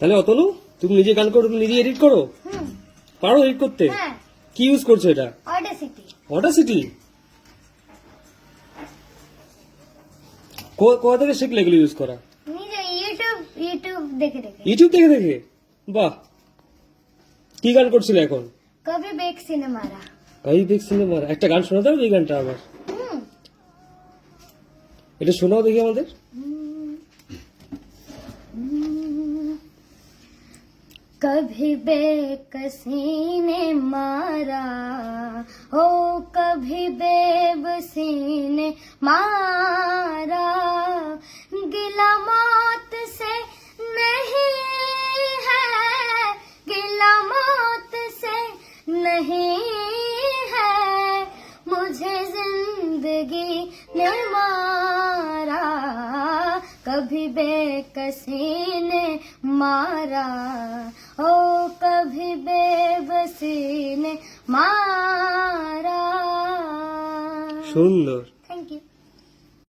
তাহলে অতনু তুমি নিজে গান করো, তুমি নিজে এডিট করো? পারো এডিট করতে? হ্যাঁ, কি ইউজ করছো এটা? অডাসিটি। অডাসিটি? কোথা থেকে শিখলে এগুলো ইউজ করা? নিজে ইউটিউব দেখে দেখে। ইউটিউব দেখে দেখে? বাহ। কি গান করছিলে এখন? কবি বেক সিনেমারা। কবি বেক সিনেমারা। একটা গান শোনা দাও এই গানটা আমার। এটা শোনাও দেখি আমাদের। कभी बेकसी ने मारा हो, कभी बेबसी ने मारा, गिला मौत से नहीं है, गिला मौत से नहीं है, मुझे जिंदगी ने मारा, कभी बेकसी ने मारा ओ, कभी बेबसी ने मारा। সুন্দর।